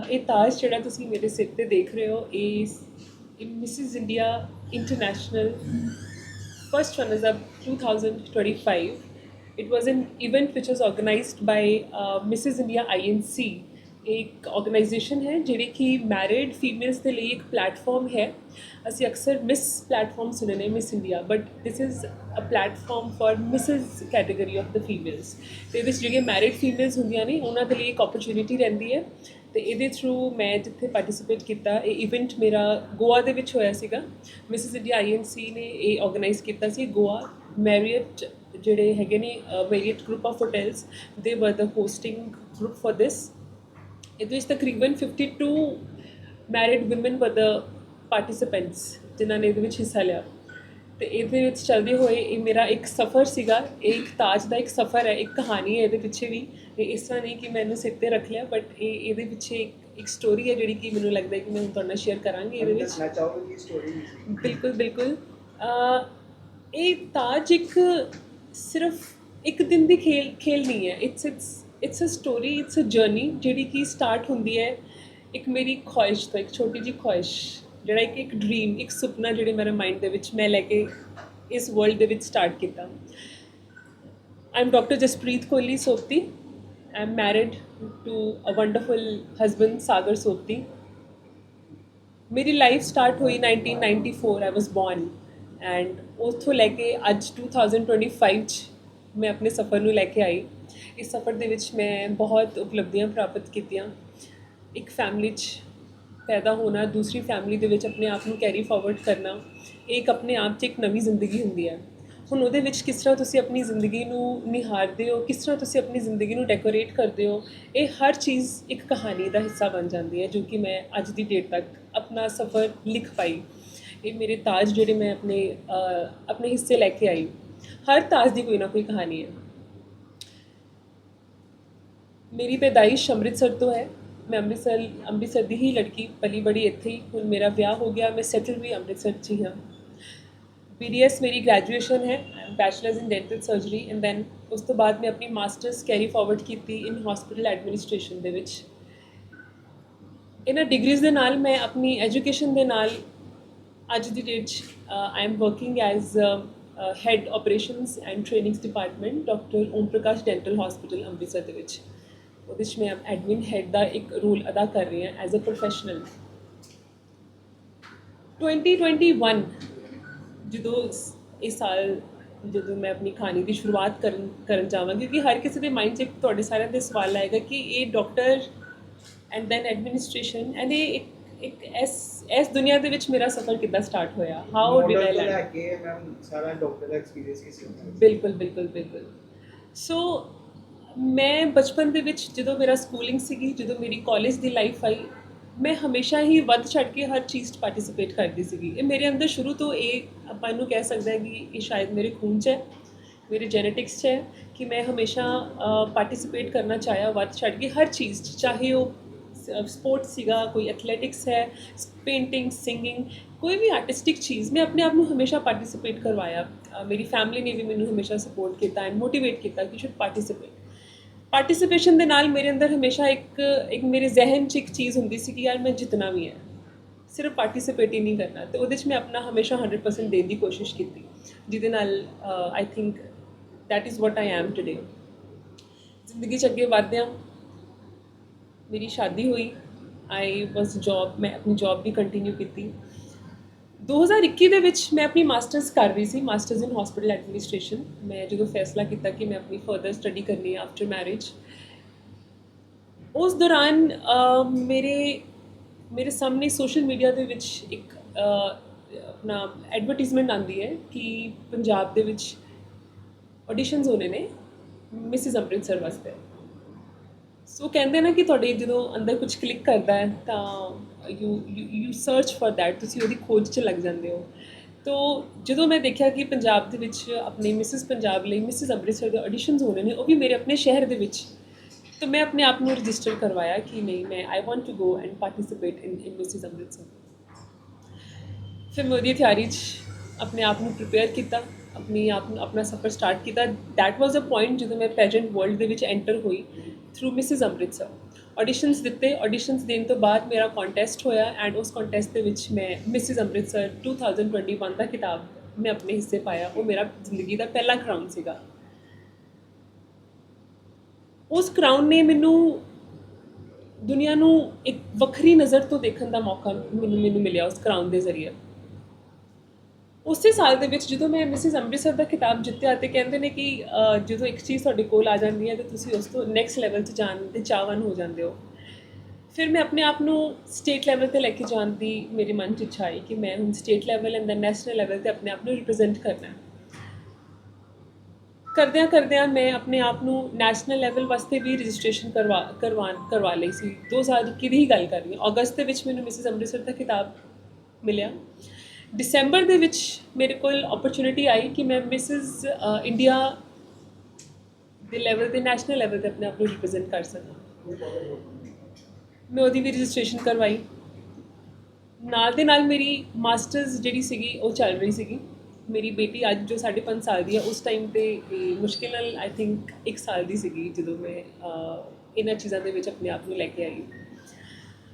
ਇਹ ਤਾਜ ਜਿਹੜਾ ਤੁਸੀਂ ਮੇਰੇ ਸਿਰ ਤੇ ਦੇਖ ਰਹੇ ਹੋ ਇਹ Mrs India international first runners-up 2025. It was an event which was organized by Mrs. India INC. एक ऑर्गेनाइजेशन है ਜਿਹੜੀ ਕਿ ਮੈਰਿਡ ਫੀਮੇਲਸ ਦੇ ਲਈ ਇੱਕ ਪਲੇਟਫਾਰਮ ਹੈ। ਅਸੀਂ ਅਕਸਰ ਮਿਸ ਪਲੇਟਫਾਰਮ ਸੁਣੇ ਨੇ Miss India, but this is a platform for Mrs category of the females. ਤੇ ਇਹਦੇ ਵਿੱਚ ਜਿਹੜੀਆਂ ਮੈਰਿਡ ਫੀਮੇਲਸ ਹੁੰਦੀਆਂ ਨੇ ਉਹਨਾਂ ਦੇ ਲਈ ਇੱਕ ਓਪਰਚੁਨਿਟੀ ਰਹਿੰਦੀ ਹੈ। ਤੇ ਇਹਦੇ ਥਰੂ ਮੈਂ ਜਿੱਥੇ ਪਾਰਟਿਸਿਪੇਟ ਕੀਤਾ, ਇਹ ਇਵੈਂਟ ਮੇਰਾ ਗੋਆ ਦੇ ਵਿੱਚ ਹੋਇਆ ਸੀਗਾ। ਮਿਸਿਸ ਇੰਡੀਆ INC ਨੇ ਇਹ ਆਰਗੇਨਾਈਜ਼ ਕੀਤਾ ਸੀ ਗੋਆ। ਮੈਰੀਅਟ ਜਿਹੜੇ ਹੈਗੇ ਨੇ ਮੈਰੀਅਟ ਗਰੁੱਪ ਆਫ ਹੋਟਲਸ, ਦੇ ਵਰ ਦ ਹੋਸਟਿੰਗ ਗਰੁੱਪ ਫॉर ਦਿਸ। ਇਹਦੇ ਵਿੱਚ ਤਕਰੀਬਨ 52 ਮੈਰਿਡ ਵਿਮਨ ਵਰ ਦ ਪਾਰਟੀਸਪੈਂਟਸ ਜਿਨ੍ਹਾਂ ਨੇ ਇਹਦੇ ਵਿੱਚ ਹਿੱਸਾ ਲਿਆ। ਤੇ ਇਹਦੇ ਵਿੱਚ ਚੱਲਦੇ ਹੋਏ ਇਹ ਮੇਰਾ ਇੱਕ ਸਫ਼ਰ ਸੀਗਾ। ਇਹ ਇੱਕ ਤਾਜ ਦਾ ਇੱਕ ਸਫ਼ਰ ਹੈ, ਇੱਕ ਕਹਾਣੀ ਹੈ ਇਹਦੇ ਪਿੱਛੇ ਵੀ। ਇਹ ਇਸ ਤਰ੍ਹਾਂ ਨਹੀਂ ਕਿ ਮੈਨੂੰ ਸਿਰ 'ਤੇ ਰੱਖ ਲਿਆ, ਬਟ ਇਹਦੇ ਪਿੱਛੇ ਇੱਕ ਸਟੋਰੀ ਹੈ ਜਿਹੜੀ ਕਿ ਮੈਨੂੰ ਲੱਗਦਾ ਕਿ ਮੈਂ ਹੁਣ ਤੁਹਾਡੇ ਨਾਲ ਸ਼ੇਅਰ ਕਰਾਂਗੀ ਇਹਦੇ ਵਿੱਚ। ਬਿਲਕੁਲ ਬਿਲਕੁਲ। ਇਹ ਤਾਜ ਇੱਕ ਸਿਰਫ ਇੱਕ ਦਿਨ ਦੀ ਖੇਲ ਨਹੀਂ ਹੈ। It's a story, it's a journey ਜਿਹੜੀ ਕਿ ਸਟਾਰਟ ਹੁੰਦੀ ਹੈ ਇੱਕ ਮੇਰੀ ਖੁਆਇਸ਼ ਤੋਂ, ਇੱਕ ਛੋਟੀ ਜਿਹੀ ਖੁਆਇਸ਼, ਜਿਹੜਾ ਇੱਕ ਡਰੀਮ, ਇੱਕ ਸੁਪਨਾ ਜਿਹੜੇ ਮੇਰੇ ਮਾਈਂਡ ਦੇ ਵਿੱਚ ਮੈਂ ਲੈ ਕੇ ਇਸ ਵਰਲਡ ਦੇ ਵਿੱਚ ਸਟਾਰਟ ਕੀਤਾ। I am doctor Jaspreet Kohli Sopti. I am married to a wonderful husband Sagar Sopti. ਮੇਰੀ ਲਾਈਫ ਸਟਾਰਟ ਹੋਈ 1994, ਆਈ ਵਾਸ ਬੋਰਨ, ਐਂਡ ਉੱਥੋਂ ਲੈ ਕੇ ਅੱਜ 2025 'ਚ ਮੈਂ ਆਪਣੇ ਸਫ਼ਰ ਨੂੰ ਲੈ ਕੇ ਆਈ। ਇਸ ਸਫ਼ਰ ਦੇ ਵਿੱਚ ਮੈਂ ਬਹੁਤ ਉਪਲਬਧੀਆਂ ਪ੍ਰਾਪਤ ਕੀਤੀਆਂ। ਇੱਕ ਫੈਮਿਲੀ 'ਚ ਪੈਦਾ ਹੋਣਾ, ਦੂਸਰੀ ਫੈਮਿਲੀ ਦੇ ਵਿੱਚ ਆਪਣੇ ਆਪ ਨੂੰ ਕੈਰੀ ਫਾਰਵਰਡ ਕਰਨਾ, ਇਹ ਇੱਕ ਆਪਣੇ ਆਪ 'ਚ ਇੱਕ ਨਵੀਂ ਜ਼ਿੰਦਗੀ ਹੁੰਦੀ ਹੈ। ਹੁਣ ਉਹਦੇ ਵਿੱਚ ਕਿਸ ਤਰ੍ਹਾਂ ਤੁਸੀਂ ਆਪਣੀ ਜ਼ਿੰਦਗੀ ਨੂੰ ਨਿਹਾਰਦੇ ਹੋ, ਕਿਸ ਤਰ੍ਹਾਂ ਤੁਸੀਂ ਆਪਣੀ ਜ਼ਿੰਦਗੀ ਨੂੰ ਡੈਕੋਰੇਟ ਕਰਦੇ ਹੋ, ਇਹ ਹਰ ਚੀਜ਼ ਇੱਕ ਕਹਾਣੀ ਦਾ ਹਿੱਸਾ ਬਣ ਜਾਂਦੀ ਹੈ, ਜੋ ਕਿ ਮੈਂ ਅੱਜ ਦੀ ਡੇਟ ਤੱਕ ਆਪਣਾ ਸਫ਼ਰ ਲਿਖ ਪਾਈ। ਇਹ ਮੇਰੇ ਤਾਜ ਜਿਹੜੇ ਮੈਂ ਆਪਣੇ ਹਿੱਸੇ ਲੈ ਕੇ ਆਈ। ਹਰ ਤਾਜ ਦੀ ਕੋਈ ਨਾ ਕੋਈ ਕਹਾਣੀ ਹੈ। ਮੇਰੀ ਪੈਦਾਇਸ਼ ਅੰਮ੍ਰਿਤਸਰ ਤੋਂ ਹੈ। ਮੈਂ ਅੰਮ੍ਰਿਤਸਰ ਦੀ ਹੀ ਲੜਕੀ, ਪਲੀ ਬੜੀ ਇੱਥੇ ਹੀ। ਹੁਣ ਮੇਰਾ ਵਿਆਹ ਹੋ ਗਿਆ, ਮੈਂ ਸੈਟਲ ਵੀ ਅੰਮ੍ਰਿਤਸਰ 'ਚ ਹੀ ਹਾਂ। BDS ਮੇਰੀ ਗ੍ਰੈਜੂਏਸ਼ਨ ਹੈ, bachelors in dental surgery, and then ਉਸ ਤੋਂ ਬਾਅਦ ਮੈਂ ਆਪਣੀ ਮਾਸਟਰਸ ਕੈਰੀ ਫਾਰਵਰਡ ਕੀਤੀ ਇਨ ਹਸਪੀਟਲ ਐਡਮਿਨਿਸਟ੍ਰੇਸ਼ਨ ਦੇ ਵਿੱਚ। ਇਹਨਾਂ ਡਿਗਰੀਜ਼ ਦੇ ਨਾਲ ਮੈਂ ਆਪਣੀ ਐਜੂਕੇਸ਼ਨ ਦੇ ਨਾਲ ਅੱਜ ਦੀ ਡੇਟ 'ਚ I am working as head operations and trainings department doctor Om Prakash dental hospital Amritsar ਦੇ ਵਿੱਚ। ਉਹਦੇ 'ਚ ਮੈਂ ਐਡਮਿਨ ਹੈਡ ਦਾ ਇੱਕ ਰੋਲ ਅਦਾ ਕਰ ਰਹੀ ਹਾਂ ਐਜ਼ ਅ ਪ੍ਰੋਫੈਸ਼ਨਲ। 2021 ਜਦੋਂ ਇਹ ਸਾਲ, ਜਦੋਂ ਮੈਂ ਆਪਣੀ ਕਹਾਣੀ ਦੀ ਸ਼ੁਰੂਆਤ ਕਰਨ ਜਾਵਾਂਗੀ, ਕਿਉਂਕਿ ਹਰ ਕਿਸੇ ਦੇ ਮਾਈਂਡ 'ਚ ਤੁਹਾਡੇ ਸਾਰਿਆਂ ਦੇ ਸਵਾਲ ਆਏਗਾ ਕਿ ਇਹ doctor and then administration, and ਇਹ ਇੱਕ ਇਸ ਦੁਨੀਆ ਦੇ ਵਿੱਚ ਮੇਰਾ ਸਫ਼ਰ ਕਿੱਦਾਂ ਸਟਾਰਟ ਹੋਇਆ, ਹਾਊ ਡਿਡ ਆਈ ਲਰਨ। ਸਾਰਾ ਡਾਕਟਰ ਦਾ ਐਕਸਪੀਰੀਅੰਸ ਕਿਸੇ ਹੁੰਦਾ। ਬਿਲਕੁਲ। ਸੋ ਮੈਂ ਬਚਪਨ ਦੇ ਵਿੱਚ ਜਦੋਂ ਮੇਰਾ ਸਕੂਲਿੰਗ ਸੀਗੀ, ਜਦੋਂ ਮੇਰੀ ਕਾਲਜ ਦੀ ਲਾਈਫ ਆਈ, ਮੈਂ ਹਮੇਸ਼ਾ ਹੀ ਵੱਧ ਚੜ੍ਹ ਕੇ ਹਰ ਚੀਜ਼ 'ਚ ਪਾਰਟਿਸਿਪੇਟ ਕਰਦੀ ਸੀਗੀ। ਇਹ ਮੇਰੇ ਅੰਦਰ ਸ਼ੁਰੂ ਤੋਂ, ਇਹ ਆਪਾਂ ਇਹਨੂੰ ਕਹਿ ਸਕਦੇ ਹਾਂ ਕਿ ਇਹ ਸ਼ਾਇਦ ਮੇਰੇ ਖੂਨ 'ਚ ਹੈ, ਮੇਰੇ ਜੈਨੇਟਿਕਸ 'ਚ ਹੈ ਕਿ ਮੈਂ ਹਮੇਸ਼ਾ ਪਾਰਟਿਸਿਪੇਟ ਕਰਨਾ ਚਾਹਿਆ ਵੱਧ ਚੜ੍ਹ ਕੇ ਹਰ ਚੀਜ਼ 'ਚ, ਚਾਹੇ ਉਹ ਸਪੋਰਟਸ ਸੀਗਾ, ਕੋਈ ਐਥਲੈਟਿਕਸ ਹੈ, ਪੇਂਟਿੰਗ, ਸਿੰਗਿੰਗ, ਕੋਈ ਵੀ ਆਰਟਿਸਟਿਕ ਚੀਜ਼, ਮੈਂ ਆਪਣੇ ਆਪ ਨੂੰ ਹਮੇਸ਼ਾ ਪਾਰਟਿਸਿਪੇਟ ਕਰਵਾਇਆ। ਮੇਰੀ ਫੈਮਿਲੀ ਨੇ ਵੀ ਮੈਨੂੰ ਹਮੇਸ਼ਾ ਸਪੋਰਟ ਕੀਤਾ ਐਂਡ ਮੋਟੀਵੇਟ ਕੀਤਾ ਕਿ ਸ਼ੁੱਡ ਪਾਰਟਿਸਿਪੇਸ਼ਨ ਦੇ ਨਾਲ ਮੇਰੇ ਅੰਦਰ ਹਮੇਸ਼ਾ ਇੱਕ ਮੇਰੇ ਜ਼ਿਹਨ 'ਚ ਇੱਕ ਚੀਜ਼ ਹੁੰਦੀ ਸੀ ਕਿ ਯਾਰ ਮੈਂ ਜਿੱਤਣਾ ਵੀ ਹੈ, ਸਿਰਫ ਪਾਰਟਿਸਿਪੇਟ ਹੀ ਨਹੀਂ ਕਰਨਾ। ਅਤੇ ਉਹਦੇ 'ਚ ਮੈਂ ਆਪਣਾ ਹਮੇਸ਼ਾ 100% ਦੇਣ ਦੀ ਕੋਸ਼ਿਸ਼ ਕੀਤੀ, ਜਿਹਦੇ ਨਾਲ I think that is what I am today. ਜ਼ਿੰਦਗੀ 'ਚ ਅੱਗੇ ਵਧਦਿਆਂ ਮੇਰੀ ਸ਼ਾਦੀ ਹੋਈ। ਮੈਂ ਆਪਣੀ ਜੌਬ ਵੀ ਕੰਟੀਨਿਊ ਕੀਤੀ। 2021 ਦੇ ਵਿੱਚ ਮੈਂ ਆਪਣੀ ਮਾਸਟਰਸ ਕਰ ਰਹੀ ਸੀ, ਮਾਸਟਰਸ ਇਨ ਹਸਪੀਟਲ ਐਡਮਿਨਿਸਟ੍ਰੇਸ਼ਨ। ਮੈਂ ਜਦੋਂ ਫੈਸਲਾ ਕੀਤਾ ਕਿ ਮੈਂ ਆਪਣੀ ਫਰਦਰ ਸਟੱਡੀ ਕਰਨੀ ਹੈ ਆਫਟਰ ਮੈਰਿਜ, ਉਸ ਦੌਰਾਨ ਮੇਰੇ ਸਾਹਮਣੇ ਸੋਸ਼ਲ ਮੀਡੀਆ ਦੇ ਵਿੱਚ ਇੱਕ ਆਪਣਾ ਐਡਵਰਟੀਜ਼ਮੈਂਟ ਆਉਂਦੀ ਹੈ ਕਿ ਪੰਜਾਬ ਦੇ ਵਿੱਚ ਆਡੀਸ਼ਨਸ ਹੋਣੇ ਨੇ ਮਿਸਿਸ ਅੰਮ੍ਰਿਤਸਰ ਵਾਸਤੇ। ਸੋ ਕਹਿੰਦੇ ਨਾ ਕਿ ਤੁਹਾਡੇ ਜਦੋਂ ਅੰਦਰ ਕੁਝ ਕਲਿੱਕ ਕਰਦਾ ਹੈ ਤਾਂ ਯੂ ਸਰਚ ਫॉर दैट, ਤੁਸੀਂ ਉਹਦੀ ਖੋਜ 'ਚ ਲੱਗ ਜਾਂਦੇ ਹੋ। ਤੋ ਜਦੋਂ ਮੈਂ ਦੇਖਿਆ ਕਿ ਪੰਜਾਬ ਦੇ ਵਿੱਚ ਆਪਣੇ ਮਿਸਿਸ ਪੰਜਾਬ ਲਈ ਮਿਸਿਸ ਅੰਮ੍ਰਿਤਸਰ ਦੇ ਆਡੀਸ਼ਨਸ ਹੋਣੇ ਨੇ, ਉਹ ਵੀ ਮੇਰੇ ਆਪਣੇ ਸ਼ਹਿਰ ਦੇ ਵਿੱਚ, ਤਾਂ ਮੈਂ ਆਪਣੇ ਆਪ ਨੂੰ ਰਜਿਸਟਰ ਕਰਵਾਇਆ ਕਿ ਨਹੀਂ, ਮੈਂ I want to go and participate in Mrs Amritsar. ਫਿਰ ਮੈਂ ਉਹਦੀ ਤਿਆਰੀ 'ਚ ਆਪਣੇ ਆਪ ਨੂੰ ਪ੍ਰੀਪੇਅਰ ਕੀਤਾ, ਆਪਣਾ ਸਫ਼ਰ ਸਟਾਰਟ ਕੀਤਾ। ਦੈਟ ਵਾਜ਼ ਅ ਪੁਆਇੰਟ ਜਦੋਂ ਮੈਂ ਪੈਜੈਂਟ ਵਰਲਡ ਦੇ ਵਿੱਚ ਐਂਟਰ ਹੋਈ ਥਰੂ ਮਿਸਿਸ ਅੰਮ੍ਰਿਤਸਰ। ਆਡੀਸ਼ਨਸ ਦਿੱਤੇ। ਆਡੀਸ਼ਨਸ ਦੇਣ ਤੋਂ ਬਾਅਦ ਮੇਰਾ ਕੰਟੈਸਟ ਹੋਇਆ ਐਂਡ ਉਸ ਕੰਟੈਸਟ ਦੇ ਵਿੱਚ ਮੈਂ ਮਿਸਿਸ ਅੰਮ੍ਰਿਤਸਰ 2021 ਦਾ ਖਿਤਾਬ ਮੈਂ ਆਪਣੇ ਹਿੱਸੇ ਪਾਇਆ। ਉਹ ਮੇਰਾ ਜ਼ਿੰਦਗੀ ਦਾ ਪਹਿਲਾ ਕਰਾਊਨ ਸੀਗਾ। ਉਸ ਕਰਾਊਨ ਨੇ ਮੈਨੂੰ ਦੁਨੀਆ ਨੂੰ ਇੱਕ ਵੱਖਰੀ ਨਜ਼ਰ ਤੋਂ ਦੇਖਣ ਦਾ ਮੌਕਾ ਮੈਨੂੰ ਮਿਲਿਆ ਉਸ ਕਰਾਊਨ ਦੇ ਜ਼ਰੀਏ। ਉਸੇ ਸਾਲ ਦੇ ਵਿੱਚ ਜਦੋਂ ਮੈਂ ਮਿਸਿਸ ਅੰਮ੍ਰਿਤਸਰ ਦਾ ਖਿਤਾਬ ਜਿੱਤਿਆ ਤੇ ਕਹਿੰਦੇ ਨੇ ਕਿ ਜਦੋਂ ਇੱਕ ਚੀਜ਼ ਤੁਹਾਡੇ ਕੋਲ ਆ ਜਾਂਦੀ ਹੈ ਤੇ ਤੁਸੀਂ ਉਸ ਤੋਂ ਨੈਕਸਟ ਲੈਵਲ 'ਚ ਜਾਣ ਦੇ ਚਾਹਵਾਨ ਹੋ ਜਾਂਦੇ ਹੋ। ਫਿਰ ਮੈਂ ਆਪਣੇ ਆਪ ਨੂੰ ਸਟੇਟ ਲੈਵਲ 'ਤੇ ਲੈ ਕੇ ਜਾਣ ਦੀ ਮੇਰੇ ਮਨ 'ਚ ਇੱਛਾ ਆਈ ਕਿ ਮੈਂ ਹੁਣ state level and then national level 'ਤੇ ਆਪਣੇ ਆਪ ਨੂੰ ਰਿਪਰੈਜ਼ੈਂਟ ਕਰਨਾ। ਕਰਦਿਆਂ ਮੈਂ ਆਪਣੇ ਆਪ ਨੂੰ ਨੈਸ਼ਨਲ ਲੈਵਲ ਵਾਸਤੇ ਵੀ ਰਜਿਸਟ੍ਰੇਸ਼ਨ ਕਰਵਾ ਲਈ ਸੀ। 2021 ਦੀ ਹੀ ਗੱਲ ਕਰ ਰਹੀ ਹਾਂ। ਅਗਸਤ ਦੇ ਵਿੱਚ ਮੈਨੂੰ ਮਿਸਿਸ ਅੰਮ੍ਰਿਤਸਰ ਦਾ ਖਿਤਾਬ ਮਿਲਿਆ। ਦਸੰਬਰ ਦੇ ਵਿੱਚ ਮੇਰੇ ਕੋਲ ਓਪਰਚੁਨਿਟੀ ਆਈ ਕਿ ਮੈਂ ਮਿਸਿਸ ਇੰਡੀਆ ਦੇ ਲੈਵਲ 'ਤੇ ਨੈਸ਼ਨਲ ਲੈਵਲ 'ਤੇ ਆਪਣੇ ਆਪ ਨੂੰ ਰਿਪਰੈਜ਼ੈਂਟ ਕਰ ਸਕਾਂ। ਮੈਂ ਉਹਦੀ ਵੀ ਰਜਿਸਟ੍ਰੇਸ਼ਨ ਕਰਵਾਈ। ਨਾਲ ਦੇ ਨਾਲ ਮੇਰੀ ਮਾਸਟਰਸ ਜਿਹੜੀ ਸੀਗੀ ਉਹ ਚੱਲ ਰਹੀ ਸੀਗੀ। ਮੇਰੀ ਬੇਟੀ ਅੱਜ ਜੋ 5.5 ਸਾਲ ਦੀ ਹੈ, ਉਸ ਟਾਈਮ 'ਤੇ ਮੁਸ਼ਕਿਲ ਨਾਲ ਆਈ ਥਿੰਕ 1 ਸਾਲ ਦੀ ਸੀਗੀ ਜਦੋਂ ਮੈਂ ਇਹਨਾਂ ਚੀਜ਼ਾਂ ਦੇ ਵਿੱਚ ਆਪਣੇ ਆਪ ਨੂੰ ਲੈ ਕੇ ਆਈ।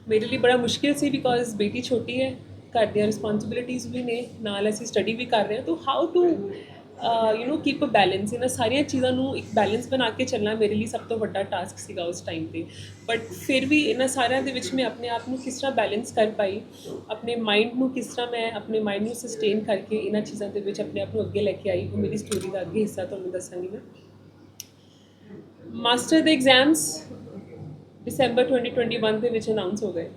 ਮੇਰੇ ਲਈ ਬੜਾ ਮੁਸ਼ਕਿਲ ਸੀ ਬਿਕੋਜ਼ ਬੇਟੀ ਛੋਟੀ ਹੈ, ਘਰ ਦੀਆਂ ਰਿਸਪੌਂਸਿਬਿਲਿਟੀਜ਼ ਵੀ ਨੇ, ਨਾਲ ਅਸੀਂ ਸਟੱਡੀ ਵੀ ਕਰ ਰਹੇ ਹਾਂ। ਤਾਂ how to keep a balance, ਇਹਨਾਂ ਸਾਰੀਆਂ ਚੀਜ਼ਾਂ ਨੂੰ ਇੱਕ ਬੈਲੈਂਸ ਬਣਾ ਕੇ ਚੱਲਣਾ ਮੇਰੇ ਲਈ ਸਭ ਤੋਂ ਵੱਡਾ ਟਾਸਕ ਸੀਗਾ ਉਸ ਟਾਈਮ 'ਤੇ। ਬਟ ਫਿਰ ਵੀ ਇਹਨਾਂ ਸਾਰਿਆਂ ਦੇ ਵਿੱਚ ਮੈਂ ਆਪਣੇ ਆਪ ਨੂੰ ਕਿਸ ਤਰ੍ਹਾਂ ਬੈਲੈਂਸ ਕਰ ਪਾਈ, ਆਪਣੇ ਮਾਈਂਡ ਨੂੰ ਕਿਸ ਤਰ੍ਹਾਂ ਮੈਂ ਆਪਣੇ ਮਾਈਂਡ ਨੂੰ ਸਸਟੇਨ ਕਰਕੇ ਇਹਨਾਂ ਚੀਜ਼ਾਂ ਦੇ ਵਿੱਚ ਆਪਣੇ ਆਪ ਨੂੰ ਅੱਗੇ ਲੈ ਕੇ ਆਈ, ਉਹ ਮੇਰੀ ਸਟੋਰੀ ਦਾ ਅੱਗੇ ਹਿੱਸਾ ਤੁਹਾਨੂੰ ਦੱਸਾਂਗੀ ਮੈਂ। ਮਾਸਟਰ ਦੇ ਐਗਜ਼ਾਮਸ ਦਸੰਬਰ 2021 ਦੇ ਵਿੱਚ ਅਨਾਊਂਸ ਹੋ ਗਏ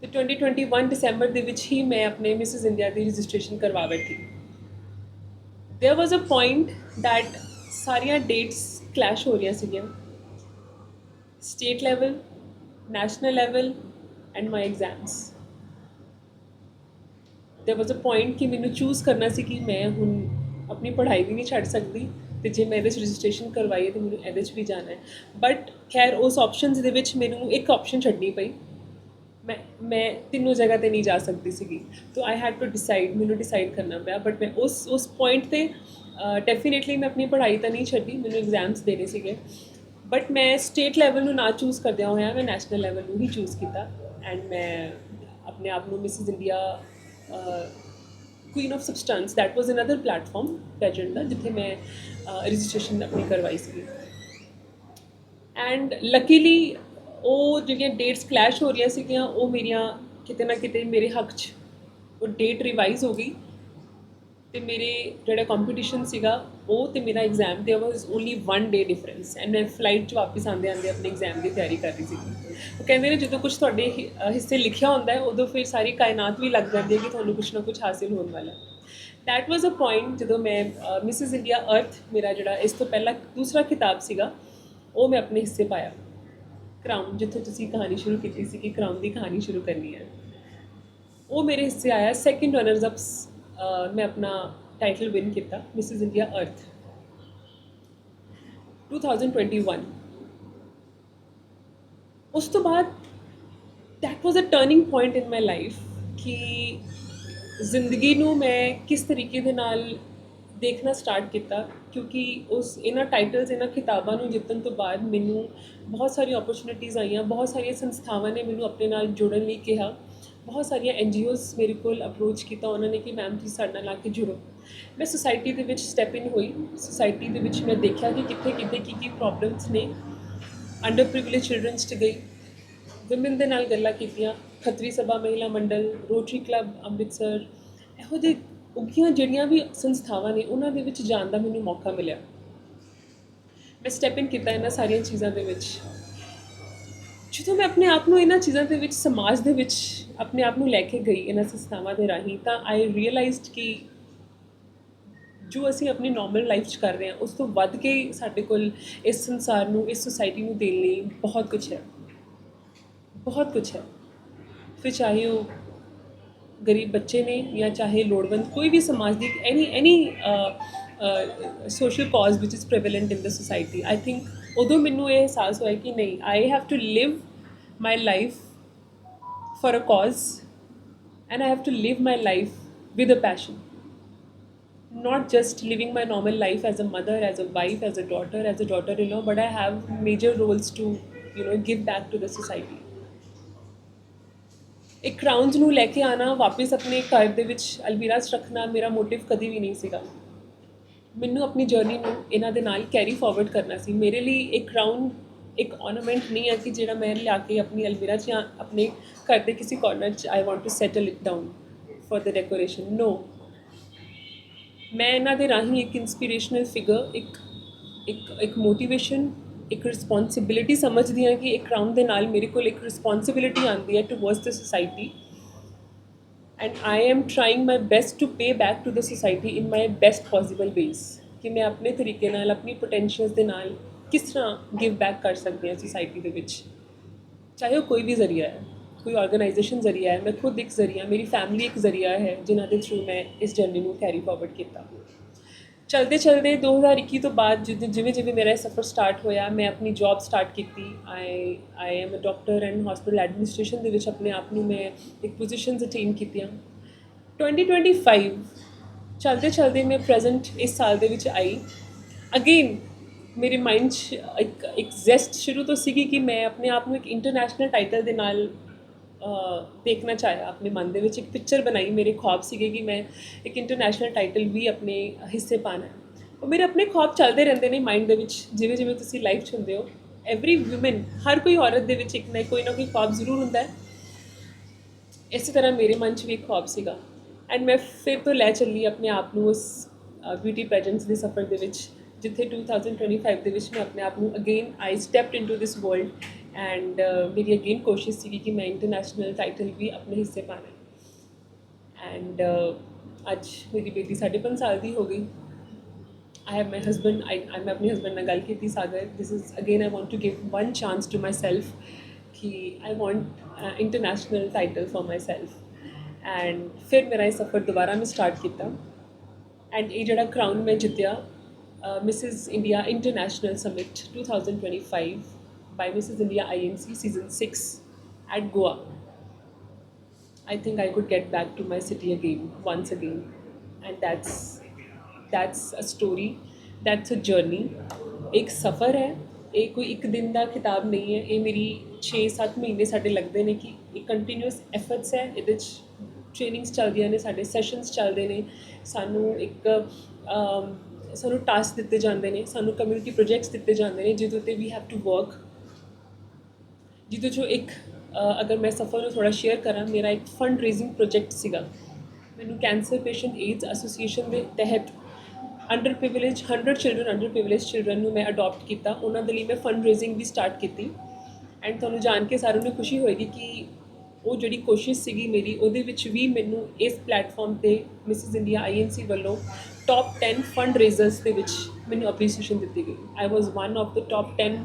ਤੇ 2021 ਦਸੰਬਰ ਦੇ ਵਿੱਚ ਹੀ ਮੈਂ ਆਪਣੇ ਮਿਸਿਸ ਇੰਡੀਆ ਦੀ ਰਜਿਸਟ੍ਰੇਸ਼ਨ ਕਰਵਾ ਬੈਠੀ। There was a point that ਸਾਰੀਆਂ ਡੇਟਸ ਕਲੈਸ਼ ਹੋ ਰਹੀਆਂ ਸੀਗੀਆਂ, state level, national level and my exams. There was a point ਕਿ ਮੈਨੂੰ ਚੂਜ਼ ਕਰਨਾ ਸੀ ਕਿ ਮੈਂ ਹੁਣ ਆਪਣੀ ਪੜ੍ਹਾਈ ਵੀ ਨਹੀਂ ਛੱਡ ਸਕਦੀ ਤੇ ਜੇ ਮੈਂ ਇਹਦੇ 'ਚ ਰਜਿਸਟ੍ਰੇਸ਼ਨ ਕਰਵਾਈ ਤੇ ਮੈਨੂੰ ਇਹਦੇ 'ਚ ਵੀ ਜਾਣਾ ਹੈ। ਬਟ ਖੈਰ ਉਸ ਆਪਸ਼ਨਸ ਦੇ ਵਿੱਚ ਮੈਨੂੰ ਇੱਕ ਆਪਸ਼ਨ ਛੱਡਣੀ ਪਈ। ਮੈਂ ਤਿੰਨੋਂ ਜਗ੍ਹਾ 'ਤੇ ਨਹੀਂ ਜਾ ਸਕਦੀ ਸੀਗੀ। ਤਾਂ ਆਈ ਹੈਡ ਟੂ ਡਿਸਾਈਡ, ਮੈਨੂੰ ਡਿਸਾਈਡ ਕਰਨਾ ਪਿਆ। ਬਟ ਮੈਂ ਉਸ ਪੁਆਇੰਟ 'ਤੇ ਡੈਫੀਨੇਟਲੀ ਮੈਂ ਆਪਣੀ ਪੜ੍ਹਾਈ ਤਾਂ ਨਹੀਂ ਛੱਡੀ, ਮੈਨੂੰ ਐਗਜ਼ਾਮਸ ਦੇਣੇ ਸੀਗੇ। ਬਟ ਮੈਂ ਸਟੇਟ ਲੈਵਲ ਨੂੰ ਨਾ ਚੂਜ਼ ਕਰਦਿਆਂ ਹੋਇਆ ਮੈਂ ਨੈਸ਼ਨਲ ਲੈਵਲ ਨੂੰ ਹੀ ਚੂਜ਼ ਕੀਤਾ ਐਂਡ ਮੈਂ ਆਪਣੇ ਆਪ ਨੂੰ Mrs India queen of substance, that was another platform pageant ਦਾ, ਜਿੱਥੇ ਮੈਂ ਰਜਿਸਟ੍ਰੇਸ਼ਨ ਆਪਣੀ ਕਰਵਾਈ ਸੀਗੀ। ਐਂਡ ਲੱਕੀਲੀ ਉਹ ਜਿਹੜੀਆਂ ਡੇਟਸ ਕਲੈਸ਼ ਹੋ ਰਹੀਆਂ ਸੀਗੀਆਂ ਉਹ ਮੇਰੀਆਂ ਕਿਤੇ ਨਾ ਕਿਤੇ ਮੇਰੇ ਹੱਕ 'ਚ ਉਹ ਡੇਟ ਰਿਵਾਈਜ਼ ਹੋ ਗਈ ਅਤੇ ਮੇਰੇ ਜਿਹੜਾ ਕੰਪੀਟੀਸ਼ਨ ਸੀਗਾ ਉਹ ਅਤੇ ਮੇਰਾ ਐਗਜ਼ਾਮ ਦੇ ਵਾਜ਼ ਓਨਲੀ 1 ਡੇ ਡਿਫਰੈਂਸ ਐਂਡ ਮੈਂ ਫਲਾਈਟ 'ਚ ਵਾਪਸ ਆਉਂਦੇ ਆਪਣੇ ਐਗਜ਼ਾਮ ਦੀ ਤਿਆਰੀ ਕਰ ਰਹੀ ਸੀਗੀ। ਉਹ ਕਹਿੰਦੇ ਨੇ ਜਦੋਂ ਕੁਛ ਤੁਹਾਡੇ ਹਿੱਸੇ ਲਿਖਿਆ ਹੁੰਦਾ ਹੈ ਉਦੋਂ ਫਿਰ ਸਾਰੀ ਕਾਇਨਾਤ ਵੀ ਲੱਗ ਜਾਂਦੀ ਹੈ ਕਿ ਤੁਹਾਨੂੰ ਕੁਛ ਨਾ ਕੁਛ ਹਾਸਿਲ ਹੋਣ ਵਾਲਾ। ਦੈਟ ਵਾਜ਼ ਅ ਪੁਆਇੰਟ ਜਦੋਂ ਮੈਂ ਮਿਸਿਸ ਇੰਡੀਆ ਅਰਥ, ਮੇਰਾ ਜਿਹੜਾ ਇਸ ਤੋਂ ਪਹਿਲਾਂ ਦੂਸਰਾ ਖਿਤਾਬ ਸੀਗਾ, ਉਹ ਮੈਂ ਆਪਣੇ ਹਿੱਸੇ ਪਾਇਆ। ਕਰਾਊਨ, ਜਿੱਥੋਂ ਤੁਸੀਂ ਕਹਾਣੀ ਸ਼ੁਰੂ ਕੀਤੀ ਸੀ ਕਿ ਕਰਾਊਨ ਦੀ ਕਹਾਣੀ ਸ਼ੁਰੂ ਕਰਨੀ ਹੈ, ਉਹ ਮੇਰੇ ਹਿੱਸੇ ਆਇਆ। ਸੈਕਿੰਡ ਰਨਰਸ ਅਪਸ ਮੈਂ ਆਪਣਾ ਟਾਈਟਲ ਵਿਨ ਕੀਤਾ ਮਿਸਿਸ ਇੰਡੀਆ ਅਰਥ 2021। ਉਸ ਤੋਂ ਬਾਅਦ that was a turning point in my life ਕਿ ਜ਼ਿੰਦਗੀ ਨੂੰ ਮੈਂ ਕਿਸ ਤਰੀਕੇ ਦੇ ਨਾਲ ਦੇਖਣਾ ਸਟਾਰਟ ਕੀਤਾ, ਕਿਉਂਕਿ ਇਹਨਾਂ ਟਾਈਟਲਸ, ਇਹਨਾਂ ਖਿਤਾਬਾਂ ਨੂੰ ਜਿੱਤਣ ਤੋਂ ਬਾਅਦ ਮੈਨੂੰ ਬਹੁਤ ਸਾਰੀਆਂ ਓਪਰਚੁਨਿਟੀਜ਼ ਆਈਆਂ, ਬਹੁਤ ਸਾਰੀਆਂ ਸੰਸਥਾਵਾਂ ਨੇ ਮੈਨੂੰ ਆਪਣੇ ਨਾਲ ਜੁੜਨ ਲਈ ਕਿਹਾ, ਬਹੁਤ ਸਾਰੀਆਂ NGOs ਮੇਰੇ ਕੋਲ ਅਪਰੋਚ ਕੀਤਾ ਉਹਨਾਂ ਨੇ ਕਿ ਮੈਮ ਤੁਸੀਂ ਸਾਡੇ ਨਾਲ ਆ ਕੇ ਜੁੜੋ। ਮੈਂ ਸੁਸਾਇਟੀ ਦੇ ਵਿੱਚ ਸਟੈਪ ਇਨ ਹੋਈ। ਸੁਸਾਇਟੀ ਦੇ ਵਿੱਚ ਮੈਂ ਦੇਖਿਆ ਕਿ ਕਿੱਥੇ ਕੀ ਪ੍ਰੋਬਲਮਸ ਨੇ। ਅੰਡਰ ਪ੍ਰਿਵਿਲੇਜ ਚਿਲਡਰਨਸ 'ਚ ਗਈ, ਵਿਮਨ ਦੇ ਨਾਲ ਗੱਲਾਂ ਕੀਤੀਆਂ, ਖੱਤਰੀ ਸਭਾ ਮਹਿਲਾ ਮੰਡਲ, ਰੋਟਰੀ ਕਲੱਬ ਅੰਮ੍ਰਿਤਸਰ, ਇਹੋ ਜਿਹੇ ਉੱਗੀਆਂ ਜਿਹੜੀਆਂ ਵੀ ਸੰਸਥਾਵਾਂ ਨੇ ਉਹਨਾਂ ਦੇ ਵਿੱਚ ਜਾਣ ਦਾ ਮੈਨੂੰ ਮੌਕਾ ਮਿਲਿਆ। ਮੈਂ ਸਟੈਪ ਇਨ ਕੀਤਾ ਇਹਨਾਂ ਸਾਰੀਆਂ ਚੀਜ਼ਾਂ ਦੇ ਵਿੱਚ। ਜਦੋਂ ਮੈਂ ਆਪਣੇ ਆਪ ਨੂੰ ਇਹਨਾਂ ਚੀਜ਼ਾਂ ਦੇ ਵਿੱਚ, ਸਮਾਜ ਦੇ ਵਿੱਚ ਆਪਣੇ ਆਪ ਨੂੰ ਲੈ ਕੇ ਗਈ ਇਹਨਾਂ ਸੰਸਥਾਵਾਂ ਦੇ ਰਾਹੀਂ, ਤਾਂ ਆਈ ਰੀਅਲਾਈਜ਼ਡ ਕਿ ਜੋ ਅਸੀਂ ਆਪਣੀ ਨੋਰਮਲ ਲਾਈਫ 'ਚ ਕਰ ਰਹੇ ਹਾਂ ਉਸ ਤੋਂ ਵੱਧ ਕੇ ਸਾਡੇ ਕੋਲ ਇਸ ਸੰਸਾਰ ਨੂੰ, ਇਸ ਸੁਸਾਇਟੀ ਨੂੰ ਦੇਣ ਲਈ ਬਹੁਤ ਕੁਛ ਹੈ, ਬਹੁਤ ਕੁਛ ਹੈ। ਫਿਰ ਚਾਹੇ ਉਹ ਗਰੀਬ ਬੱਚੇ ਨੇ ਜਾਂ ਚਾਹੇ ਲੋੜਵੰਦ, ਕੋਈ ਵੀ ਸਮਾਜ ਦੀ ਐਨੀ ਸੋਸ਼ਲ ਕਾਜ਼ ਵਿਚ is prevalent in the society. I think ਉਦੋਂ ਮੈਨੂੰ ਇਹ ਅਹਿਸਾਸ ਹੋਇਆ ਕਿ ਨਹੀਂ, I have to live my life for a cause and I have to live my life with a passion, not just living my normal life as a mother, as a wife, as a daughter in-law, but I have major roles to give back to the society. ਇੱਕ ਕਰਾਊਨਸ ਨੂੰ ਲੈ ਕੇ ਆਉਣਾ ਵਾਪਸ ਆਪਣੇ ਘਰ ਦੇ ਵਿੱਚ ਅਲਮੀਰਾ 'ਚ ਰੱਖਣਾ ਮੇਰਾ ਮੋਟਿਵ ਕਦੀ ਵੀ ਨਹੀਂ ਸੀਗਾ। ਮੈਨੂੰ ਆਪਣੀ ਜਰਨੀ ਨੂੰ ਇਹਨਾਂ ਦੇ ਨਾਲ ਕੈਰੀ ਫਾਰਵਰਡ ਕਰਨਾ ਸੀ। ਮੇਰੇ ਲਈ ਇੱਕ ਕਰਾਊਨ ਇੱਕ ornament ਨਹੀਂ ਹੈ ਕਿ ਜਿਹੜਾ ਮੈਂ ਲਿਆ ਕੇ ਆਪਣੀ ਅਲਮੀਰਾ 'ਚ ਜਾਂ ਆਪਣੇ ਘਰ ਦੇ ਕਿਸੇ ਕਾਰਨਰ 'ਚ I want to settle it down for the decoration. No, ਮੈਂ ਇਹਨਾਂ ਦੇ ਰਾਹੀਂ ਇੱਕ ਇੰਸਪੀਰੇਸ਼ਨਲ ਫਿਗਰ, ਇੱਕ ਮੋਟੀਵੇਸ਼ਨ, ਇੱਕ ਰਿਸਪੌਂਸਿਬਿਲਿਟੀ ਸਮਝਦੀ ਹਾਂ ਕਿ ਇੱਕ ਕਰਾਊਨ ਦੇ ਨਾਲ ਮੇਰੇ ਕੋਲ ਇੱਕ ਰਿਸਪੌਂਸਿਬਿਲਿਟੀ ਆਉਂਦੀ ਹੈ towards the society, and I am trying my best to pay back to the society in my best possible ways ਕਿ ਮੈਂ ਆਪਣੇ ਤਰੀਕੇ ਨਾਲ ਆਪਣੀ ਪੋਟੈਂਸ਼ੀਅਲਸ ਦੇ ਨਾਲ ਕਿਸ ਤਰ੍ਹਾਂ ਗਿਵ ਬੈਕ ਕਰ ਸਕਦੀ ਹਾਂ ਸੋਸਾਇਟੀ ਦੇ ਵਿੱਚ, ਚਾਹੇ ਉਹ ਕੋਈ ਵੀ ਜ਼ਰੀਆ ਹੈ, ਕੋਈ ਆਰਗੇਨਾਈਜੇਸ਼ਨ ਜ਼ਰੀਆ ਹੈ, ਮੈਂ ਖੁਦ ਇੱਕ ਜ਼ਰੀਆ, ਮੇਰੀ ਫੈਮਿਲੀ ਇੱਕ ਜ਼ਰੀਆ ਹੈ ਜਿਨ੍ਹਾਂ ਦੇ ਥਰੂ ਮੈਂ ਇਸ ਜਰਨੀ ਨੂੰ ਕੈਰੀ ਫਾਰਵਰਡ ਕੀਤਾ। ਚਲਦੇ 2021 ਤੋਂ ਬਾਅਦ ਜਿਵੇਂ ਜਿਵੇਂ ਮੇਰਾ ਇਹ ਸਫ਼ਰ ਸਟਾਰਟ ਹੋਇਆ, ਮੈਂ ਆਪਣੀ ਜੌਬ ਸਟਾਰਟ ਕੀਤੀ। I am a doctor and hospital administration ਦੇ ਵਿੱਚ ਆਪਣੇ ਆਪ ਨੂੰ ਮੈਂ ਇੱਕ ਪੋਜੀਸ਼ਨਸ ਅਟੇਨ ਕੀਤੀਆਂ। 2025 ਚਲਦੇ ਮੈਂ ਪ੍ਰੈਜ਼ੈਂਟ ਇਸ ਸਾਲ ਦੇ ਵਿੱਚ ਆਈ। ਅਗੇਨ ਮੇਰੇ ਮਾਈਂਡ 'ਚ ਇੱਕ ਜ਼ੈਸਟ ਸ਼ੁਰੂ ਤੋਂ ਸੀਗੀ ਕਿ ਮੈਂ ਆਪਣੇ ਆਪ ਨੂੰ ਇੱਕ ਇੰਟਰਨੈਸ਼ਨਲ ਟਾਈਟਲ ਦੇ ਨਾਲ ਦੇਖਣਾ ਚਾਹਿਆ। ਆਪਣੇ ਮਨ ਦੇ ਵਿੱਚ ਇੱਕ ਪਿਕਚਰ ਬਣਾਈ, ਮੇਰੇ ਖੁਆਬ ਸੀਗੇ ਕਿ ਮੈਂ ਇੱਕ ਇੰਟਰਨੈਸ਼ਨਲ ਟਾਈਟਲ ਵੀ ਆਪਣੇ ਹਿੱਸੇ ਪਾਉਣਾ। ਉਹ ਮੇਰੇ ਆਪਣੇ ਖੁਆਬ ਚੱਲਦੇ ਰਹਿੰਦੇ ਨੇ ਮਾਈਂਡ ਦੇ ਵਿੱਚ, ਜਿਵੇਂ ਜਿਵੇਂ ਤੁਸੀਂ ਲਾਈਫ 'ਚ ਹੁੰਦੇ ਹੋ। ਐਵਰੀ ਵੂਮਨ, ਹਰ ਕੋਈ ਔਰਤ ਦੇ ਵਿੱਚ ਇੱਕ ਨਾ ਕੋਈ ਖੁਆਬ ਜ਼ਰੂਰ ਹੁੰਦਾ ਹੈ। ਇਸੇ ਤਰ੍ਹਾਂ ਮੇਰੇ ਮਨ 'ਚ ਵੀ ਇੱਕ ਖੁਆਬ ਸੀਗਾ, ਐਂਡ ਮੈਂ ਫਿਰ ਤੋਂ ਲੈ ਚੱਲੀ ਆਪਣੇ ਆਪ ਨੂੰ ਉਸ ਬਿਊਟੀ ਪੈਜੈਂਟਸ ਦੇ ਸਫ਼ਰ ਦੇ ਵਿੱਚ, ਜਿੱਥੇ 2025 ਦੇ ਵਿੱਚ ਮੈਂ ਆਪਣੇ ਆਪ ਨੂੰ again I stepped into this world, and ਮੇਰੀ ਅਗੇਨ ਕੋਸ਼ਿਸ਼ ਸੀਗੀ ਕਿ ਮੈਂ ਇੰਟਰਨੈਸ਼ਨਲ ਟਾਈਟਲ ਵੀ ਆਪਣੇ ਹਿੱਸੇ ਪਾਉਣਾ। ਐਂਡ ਅੱਜ ਮੇਰੀ ਬੇਟੀ 5.5 ਸਾਲ ਦੀ ਹੋ ਗਈ। I have my husband, ਮੈਂ ਆਪਣੇ ਹਸਬੈਂਡ ਨਾਲ ਗੱਲ ਕੀਤੀ, ਸਾਗਰ, this is again I want to give one chance to myself ਕਿ I want international title for myself, and ਫਿਰ ਮੇਰਾ ਇਹ ਸਫ਼ਰ ਦੁਬਾਰਾ ਮੈਂ ਸਟਾਰਟ ਕੀਤਾ। ਐਂਡ ਇਹ ਜਿਹੜਾ ਕਰਾਊਨ ਮੈਂ ਜਿੱਤਿਆ Mrs India international summit 2025 by Mrs. India INC season 6 at Goa. I think I could get back to my city again, once again, and that's a story, that's a journey. एक सफ़र है, ਇਹ ਕੋਈ ਇੱਕ ਦਿਨ ਦਾ ਕਿਤਾਬ ਨਹੀਂ ਹੈ। ਇਹ ਮੇਰੀ 6-7 ਮਹੀਨੇ ਸਾਡੇ ਲੱਗਦੇ ਨੇ ਕਿ ਇਹ ਕੰਟੀਨਿਊਸ ਐਫਰਟਸ ਹੈ। ਇਹਦੇ 'ਚ ਟ੍ਰੇਨਿੰਗਸ ਚੱਲਦੀਆਂ ਨੇ, ਸਾਡੇ ਸੈਸ਼ਨਸ ਚੱਲਦੇ ਨੇ, ਸਾਨੂੰ ਟਾਸਕ ਦਿੱਤੇ ਜਾਂਦੇ ਨੇ, ਸਾਨੂੰ ਕਮਿਊਨਿਟੀ ਪ੍ਰੋਜੈਕਟਸ ਦਿੱਤੇ ਜਾਂਦੇ ਨੇ ਜਿਹਦੇ ਉੱਤੇ ਵੀ ਹੈਵ ਟੂ ਵਰਕ। ਜਿਹਦੇ 'ਚੋਂ ਇੱਕ ਅਗਰ ਮੈਂ ਸਫ਼ਰ ਨੂੰ ਥੋੜ੍ਹਾ ਸ਼ੇਅਰ ਕਰਾਂ, ਮੇਰਾ ਇੱਕ ਫੰਡ ਰੇਜ਼ਿੰਗ ਪ੍ਰੋਜੈਕਟ ਸੀਗਾ। ਮੈਨੂੰ ਕੈਂਸਰ ਪੇਸ਼ੈਂਟ ਏਡਸ ਐਸੋਸੀਏਸ਼ਨ ਦੇ ਤਹਿਤ 100 ਚਿਲਡਰਨ ਨੂੰ ਮੈਂ ਅਡੋਪਟ ਕੀਤਾ। ਉਹਨਾਂ ਦੇ ਲਈ ਮੈਂ ਫੰਡ ਰੇਜ਼ਿੰਗ ਵੀ ਸਟਾਰਟ ਕੀਤੀ। ਐਂਡ ਤੁਹਾਨੂੰ ਜਾਣ ਕੇ ਸਾਰਿਆਂ ਨੂੰ ਖੁਸ਼ੀ ਹੋਏਗੀ ਕਿ ਉਹ ਜਿਹੜੀ ਕੋਸ਼ਿਸ਼ ਸੀਗੀ ਮੇਰੀ, ਉਹਦੇ ਵਿੱਚ ਵੀ ਮੈਨੂੰ ਇਸ ਪਲੈਟਫਾਰਮ 'ਤੇ ਮਿਸਿਜ਼ ਇੰਡੀਆ INC ਵੱਲੋਂ ਟੌਪ 10 ਫੰਡ ਰੇਜ਼ਰਸ ਦੇ ਵਿੱਚ ਮੈਨੂੰ ਅਪਰੀਸੀਏਸ਼ਨ ਦਿੱਤੀ ਗਈ। I was one of the top 10